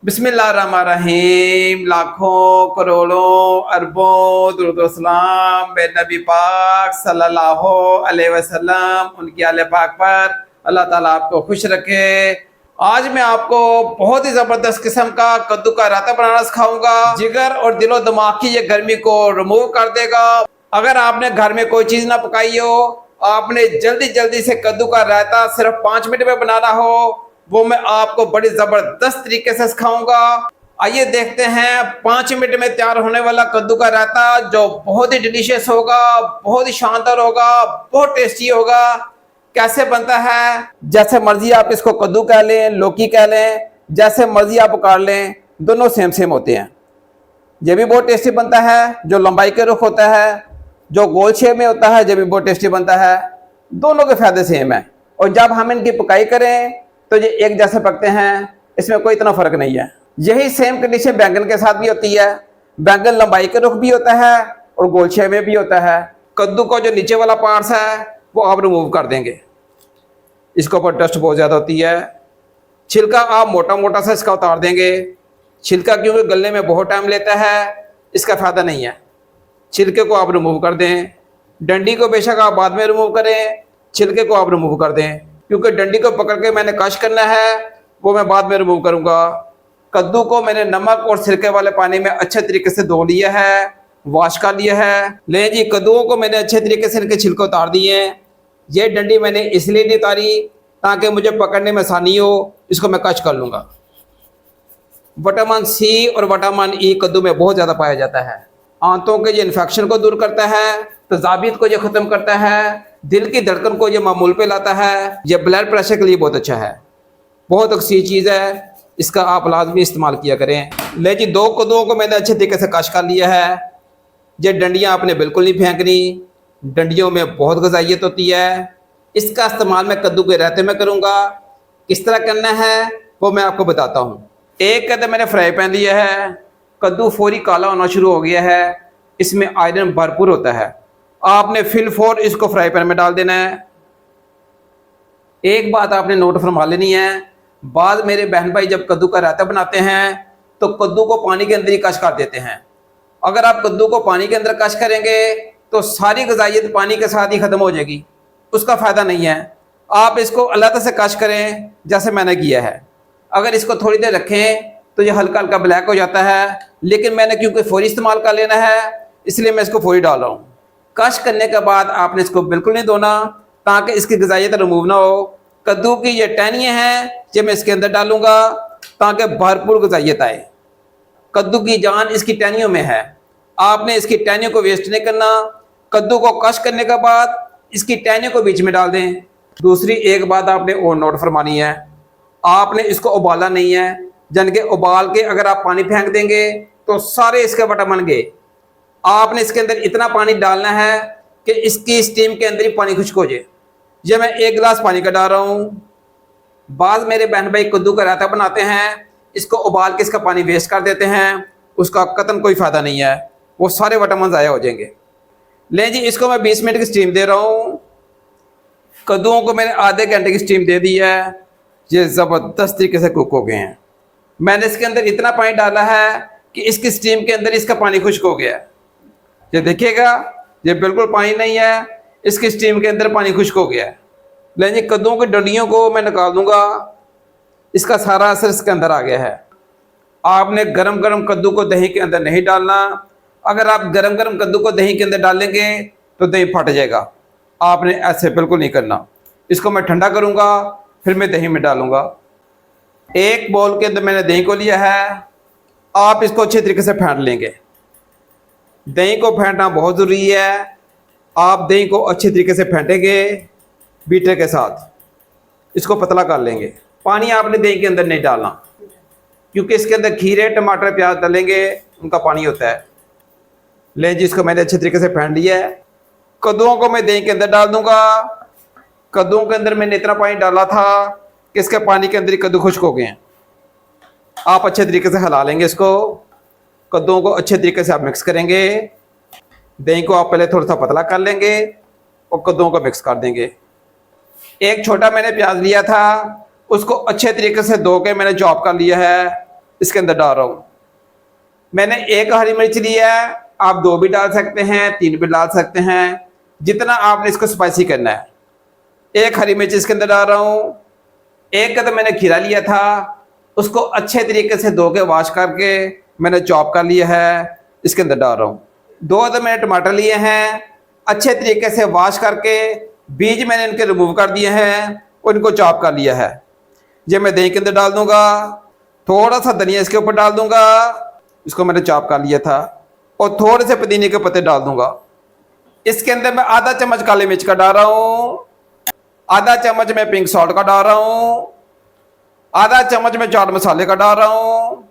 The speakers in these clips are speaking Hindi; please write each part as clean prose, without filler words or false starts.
बिस्मिल्लाहिर्रहमानिर्रहीम। लाखों करोड़ों अरबों दुरूद सलाम नबी पाक सल्लल्लाहु अलैहि वसल्लम उनकी आले पाक पर। अल्लाह ताला आपको खुश रखे। आज मैं आपको बहुत ही ज़बरदस्त किस्म का कद्दू का रायता बनाना सिखाऊंगा। जिगर और दिलो दिमाग की ये गर्मी को रिमूव कर देगा। अगर आपने घर में कोई चीज़ ना पकाई हो, आपने जल्दी जल्दी से कद्दू का रायता सिर्फ 5 मिनट में बनाना हो, वो मैं आपको बड़ी ज़बरदस्त तरीके से सिखाऊंगा। आइए देखते हैं 5 मिनट में तैयार होने वाला कद्दू का रायता, जो बहुत ही डिलीशियस होगा, बहुत ही शानदार होगा, बहुत टेस्टी होगा। कैसे बनता है? जैसे मर्जी आप इसको कद्दू कह लें, लौकी कह लें, जैसे मर्जी आप उकाड़ लें, दोनों सेम सेम होते हैं। ये भी बहुत टेस्टी बनता है। जो लंबाई के रुख होता है, जो गोल शेप में होता है, ये भी बहुत टेस्टी बनता है। दोनों के फायदे सेम है। और जब हम इनकी पकाई करें तो ये एक जैसे पकते हैं, इसमें कोई इतना फर्क नहीं है। यही सेम कंडीशन बैंगन के साथ भी होती है। बैंगन लंबाई के रुख भी होता है और गोल शेप में भी होता है। कद्दू का जो नीचे वाला पार्ट्स है वो आप रिमूव कर देंगे। इसके ऊपर डस्ट बहुत ज़्यादा होती है। छिलका आप मोटा मोटा सा इसका उतार देंगे। छिलका क्योंकि गलने में बहुत टाइम लेता है, इसका फ़ायदा नहीं है। छिलके को आप रिमूव कर दें। डंडी को बेशक आप बाद में रिमूव करें, छिलके को आप रिमूव कर दें, क्योंकि डंडी को पकड़ के मैंने कश करना है, वो मैं बाद में रिमूव करूँगा। कद्दू को मैंने नमक और सिरके वाले पानी में अच्छे तरीके से धो लिया है, वॉश कर लिया है। ले जी, कद्दूओं को मैंने अच्छे तरीके से इनके छिलके उतार दिए। ये डंडी मैंने इसलिए नहीं उतारी ताकि मुझे पकड़ने में आसानी हो, इसको मैं कश कर लूँगा। विटामिन सी और विटामिन ई कद्दू में बहुत ज़्यादा पाया जाता है। आंतों के ये इन्फेक्शन को दूर करता है, तजाबियत को ये ख़त्म करता है, दिल की धड़कन को ये मामूल पे लाता है, ये ब्लड प्रेशर के लिए बहुत अच्छा है। बहुत अच्छी चीज़ है, इसका आप लाजमी इस्तेमाल किया करें। ले जी, 2 कद्दूओं को मैंने अच्छे तरीके से कश कर लिया है। ये डंडियाँ आपने बिल्कुल नहीं फेंकनी, डंडियों में बहुत ग़िज़ाइयत होती है। इसका इस्तेमाल मैं कद्दू के रायते में करूँगा। किस तरह करना है वो मैं आपको बताता हूँ। एक कहते मैंने फ्राई पैन लिया है। कद्दू फौरी काला होना शुरू हो गया है, इसमें आयरन भरपूर होता है। आपने फिल फॉर इसको फ्राई पैन में डाल देना है। एक बात आपने नोट फरमा लेनी है, बाद मेरे बहन भाई जब कद्दू का रायता बनाते हैं तो कद्दू को पानी के अंदर ही कश कर देते हैं। अगर आप कद्दू को पानी के अंदर कश करेंगे तो सारी ग़िज़ाइयत पानी के साथ ही ख़त्म हो जाएगी, उसका फ़ायदा नहीं है। आप इसको अलग से कश करें जैसे मैंने किया है। अगर इसको थोड़ी देर रखें तो ये हल्का हल्का ब्लैक हो जाता है, लेकिन मैंने क्योंकि फौरी इस्तेमाल कर लेना है इसलिए मैं इसको फौरी डाल रहा हूँ। कश करने के बाद आपने इसको बिल्कुल नहीं धोना ताकि इसकी ग़िज़ाइयत रिमूव ना हो। कद्दू की ये टहनियाँ हैं, ये मैं इसके अंदर डालूँगा ताकि भरपूर ग़िज़ाइयत आए। कद्दू की जान इसकी टहनियों में है, आपने इसकी टहनियों को वेस्ट नहीं करना। कद्दू को कश करने के बाद इसकी टहनियों को बीच में डाल दें। दूसरी एक बात आपने और नोट फरमानी है, आपने इसको उबाला नहीं है, जन के उबाल के अगर आप पानी फेंक देंगे तो सारे इसके बटा बन गए। आपने इसके अंदर इतना पानी डालना है कि इसकी स्टीम के अंदर ही पानी खुश्क हो जाए। ये मैं 1 गिलास पानी का डाल रहा हूँ। बाद मेरे बहन भाई कद्दू का रायता बनाते हैं, इसको उबाल के इसका पानी वेस्ट कर देते हैं, उसका कतन कोई फ़ायदा नहीं है, वो सारे विटामिन ज़ाया हो जाएंगे। लें जी, इसको मैं 20 मिनट की स्टीम दे रहा हूँ। कद्दूओं को मैंने आधे घंटे की स्टीम दे दी है, ये ज़बरदस्त तरीके से कुक हो गए हैं। मैंने इसके अंदर इतना पानी डाला है कि इसकी स्टीम के अंदर इसका पानी खुश्क हो गया है। ये देखिएगा, ये बिल्कुल पानी नहीं है, इसकी स्टीम के अंदर पानी खुश्क हो गया है। लेकिन कद्दूओं की डंडियों को मैं निकाल दूंगा, इसका सारा असर इसके अंदर आ गया है। आपने गरम गरम कद्दू को दही के अंदर नहीं डालना। अगर आप गरम गरम कद्दू को दही के अंदर डालेंगे तो दही फट जाएगा, आपने ऐसे बिल्कुल नहीं करना। इसको मैं ठंडा करूँगा, फिर मैं दही में डालूँगा। एक बाउल के अंदर मैंने दही को लिया है, आप इसको अच्छे तरीके से फेंट लेंगे। दही को फेंटना बहुत ज़रूरी है। आप दही को अच्छे तरीके से फेंटेंगे बीटर के साथ, इसको पतला कर लेंगे। पानी आपने दही के अंदर नहीं डालना, क्योंकि इसके अंदर खीरे टमाटर प्याज डालेंगे, उनका पानी होता है। ले जी, इसको मैंने अच्छे तरीके से फेंट लिया है। कद्दूओं को मैं दही के अंदर डाल दूँगा। कद्दूओं के अंदर मैंने इतना पानी डाला था कि इसके पानी के अंदर ही कद्दू खुश्क हो गए हैं। आप अच्छे तरीके से हिला लेंगे इसको। कद्दूओं को अच्छे तरीके से आप मिक्स करेंगे। दही को आप पहले थोड़ा सा पतला कर लेंगे और कद्दूओं को मिक्स कर देंगे। एक छोटा मैंने प्याज लिया था, उसको अच्छे तरीके से धो के मैंने चॉप कर लिया है। इसके अंदर डाल रहा हूँ। मैंने 1 हरी मिर्च ली है, आप 2 भी डाल सकते हैं, 3 भी डाल सकते हैं, जितना आपने इसको स्पाइसी करना है। 1 हरी मिर्च इसके अंदर डाल रहा हूँ। 1 का तो मैंने खीरा लिया था, उसको अच्छे तरीके से धो के वॉश करके मैंने चॉप कर लिया है, इसके अंदर डाल रहा हूँ। 2 तो मैंने टमाटर लिए हैं, अच्छे तरीके से वॉश करके बीज मैंने इनके रिमूव कर दिए हैं और इनको चॉप कर लिया है। ये मैं दही के अंदर डाल दूंगा। थोड़ा सा धनिया इसके ऊपर डाल दूंगा, इसको मैंने चॉप कर लिया था, और थोड़े से पुदीने के पत्ते डाल दूंगा। इसके अंदर मैं आधा चम्मच काली मिर्च का डाल रहा हूँ, आधा चम्मच मैं पिंक सॉल्ट का डाल रहा हूँ, आधा चम्मच मैं चाट मसाले का डाल रहा हूँ,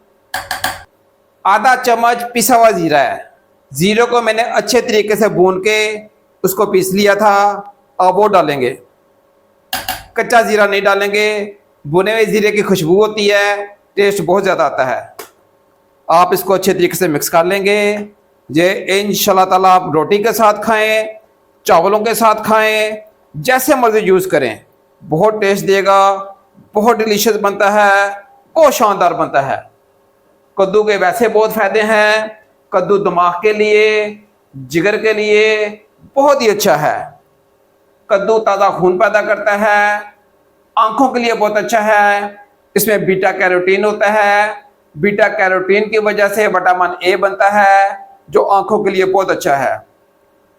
आधा चम्मच पिसा हुआ जीरा है। जीरे को मैंने अच्छे तरीके से भून के उसको पीस लिया था, अब वो डालेंगे। कच्चा जीरा नहीं डालेंगे, भुने हुए जीरे की खुशबू होती है, टेस्ट बहुत ज़्यादा आता है। आप इसको अच्छे तरीके से मिक्स कर लेंगे। ये इंशाल्लाह ताला आप रोटी के साथ खाएं, चावलों के साथ खाएं, जैसे मर्जी यूज़ करें, बहुत टेस्ट देगा, बहुत डिलीशियस बनता है, बहुत शानदार बनता है। कद्दू के वैसे बहुत फ़ायदे हैं। कद्दू दिमाग के लिए, जिगर के लिए बहुत ही अच्छा है। कद्दू ताज़ा खून पैदा करता है, आंखों के लिए बहुत अच्छा है। इसमें बीटा कैरोटीन होता है, बीटा कैरोटीन की वजह से विटामिन ए बनता है, जो आंखों के लिए बहुत अच्छा है।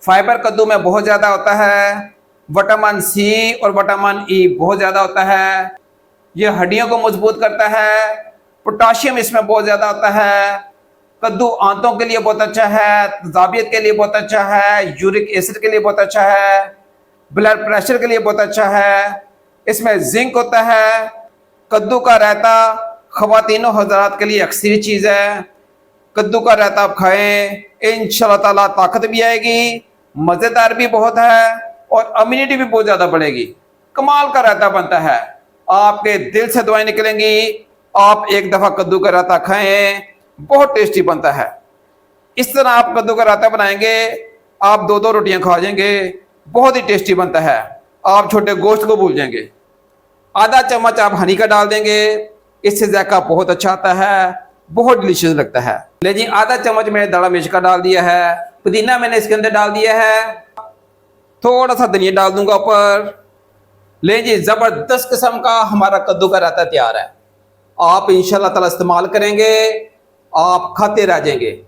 फाइबर कद्दू में बहुत ज़्यादा होता है, विटामिन सी और विटामिन ई बहुत ज़्यादा होता है। ये हड्डियों को मजबूत करता है। पोटाशियम इसमें बहुत ज़्यादा होता है। कद्दू आंतों के लिए बहुत अच्छा है, तजाबियत के लिए बहुत अच्छा है, यूरिक एसिड के लिए बहुत अच्छा है, ब्लड प्रेशर के लिए बहुत अच्छा है। इसमें जिंक होता है। कद्दू का रायता ख़वातीनों हज़रात के लिए अक्सरी चीज़ है। कद्दू का रायता आप खाएं, इंशाल्लाह ताला ताकत भी आएगी, मज़ेदार भी बहुत है, और इम्यूनिटी भी बहुत ज़्यादा बढ़ेगी। कमाल का रायता बनता है, आपके दिल से दुआएं निकलेंगी। आप एक दफ़ा कद्दू का रायता खाएं, बहुत टेस्टी बनता है। इस तरह आप कद्दू का रायता बनाएंगे, आप 2-2 रोटियां खा जाएंगे, बहुत ही टेस्टी बनता है। आप छोटे गोश्त को भूल जाएंगे। आधा चम्मच आप हनी का डाल देंगे, इससे जायका बहुत अच्छा आता है, बहुत डिलीशियस लगता है। ले जी, आधा चम्मच मैंने दाड़ा मिर्च का डाल दिया है, पुदीना मैंने इसके अंदर डाल दिया है, थोड़ा सा धनिया डाल दूंगा ऊपर। ले जी, ज़बरदस्त किस्म का हमारा कद्दू का रायता तैयार है। आप इंशाल्लाह ताला इस्तेमाल करेंगे, आप खाते रह जाएंगे।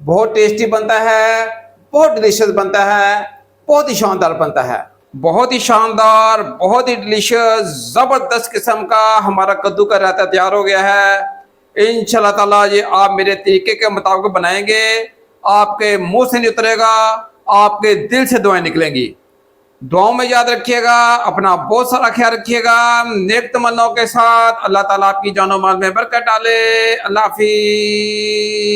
बहुत टेस्टी बनता है, बहुत डिलीशियस बनता है, बहुत ही शानदार बनता है, बहुत ही शानदार, बहुत ही डिलीशियस, ज़बरदस्त किस्म का हमारा कद्दू का रायता तैयार हो गया है। इंशाल्लाह ताला ये आप मेरे तरीके के मुताबिक बनाएंगे, आपके मुंह से नहीं उतरेगा, आपके दिल से दुआएं निकलेंगी। दुआओं में याद रखिएगा, अपना बहुत सारा ख्याल रखिएगा। नेक तमन्नाओं के साथ अल्लाह ताला आपकी जानो माल में बरकत डाले। अल्लाह हाफिज़।